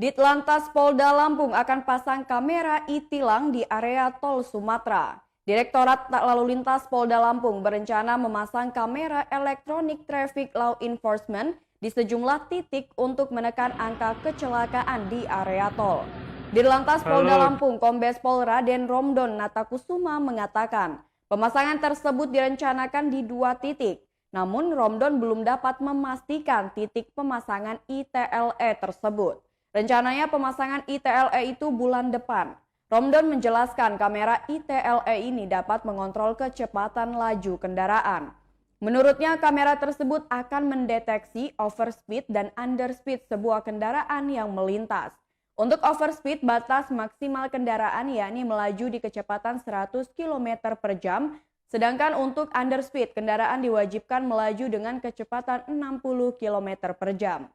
Ditlantas Polda Lampung akan pasang kamera e-tilang di area tol Sumatera. Direktorat Lalu Lintas Polda Lampung berencana memasang kamera elektronik traffic law enforcement di sejumlah titik untuk menekan angka kecelakaan di area tol. Ditlantas Polda Halo. Lampung Kombes Pol Raden Romdon Natakusuma mengatakan, pemasangan tersebut direncanakan di 2 titik. Namun Romdon belum dapat memastikan titik pemasangan ITLE tersebut. Rencananya pemasangan ITLE itu bulan depan. Romdon menjelaskan kamera ITLE ini dapat mengontrol kecepatan laju kendaraan. Menurutnya kamera tersebut akan mendeteksi overspeed dan underspeed sebuah kendaraan yang melintas. Untuk overspeed batas maksimal kendaraan yakni melaju di kecepatan 100 km per jam, sedangkan untuk underspeed kendaraan diwajibkan melaju dengan kecepatan 60 km per jam.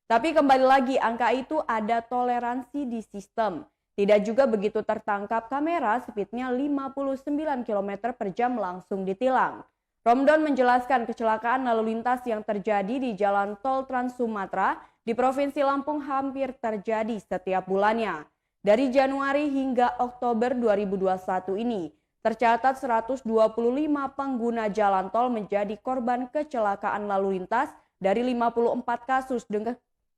Tapi kembali lagi angka itu ada toleransi di sistem. Tidak juga begitu tertangkap kamera speednya 59 km per jam langsung ditilang. Romdon menjelaskan kecelakaan lalu lintas yang terjadi di Jalan Tol Trans Sumatera di Provinsi Lampung hampir terjadi setiap bulannya. Dari Januari hingga Oktober 2021 ini, tercatat 125 pengguna jalan tol menjadi korban kecelakaan lalu lintas dari 54 kasus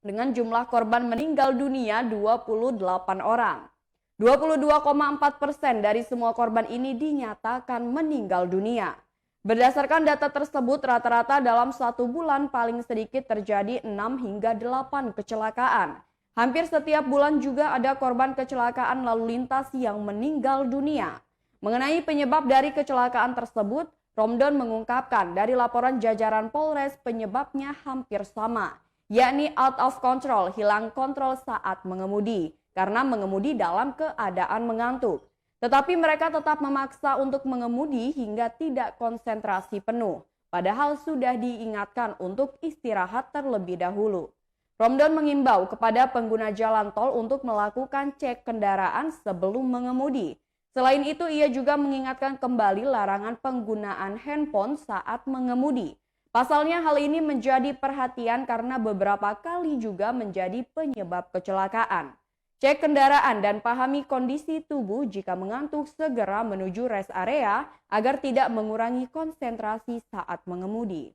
dengan jumlah korban meninggal dunia 28 orang. 22,4% dari semua korban ini dinyatakan meninggal dunia. Berdasarkan data tersebut, rata-rata dalam 1 bulan paling sedikit terjadi 6 hingga 8 kecelakaan. Hampir setiap bulan juga ada korban kecelakaan lalu lintas yang meninggal dunia. Mengenai penyebab dari kecelakaan tersebut, Romdon mengungkapkan dari laporan jajaran Polres penyebabnya hampir sama, yakni out of control, hilang kontrol saat mengemudi, karena mengemudi dalam keadaan mengantuk. Tetapi mereka tetap memaksa untuk mengemudi hingga tidak konsentrasi penuh, padahal sudah diingatkan untuk istirahat terlebih dahulu. Romdon mengimbau kepada pengguna jalan tol untuk melakukan cek kendaraan sebelum mengemudi. Selain itu, ia juga mengingatkan kembali larangan penggunaan handphone saat mengemudi. Pasalnya hal ini menjadi perhatian karena beberapa kali juga menjadi penyebab kecelakaan. Cek kendaraan dan pahami kondisi tubuh jika mengantuk, segera menuju rest area agar tidak mengurangi konsentrasi saat mengemudi.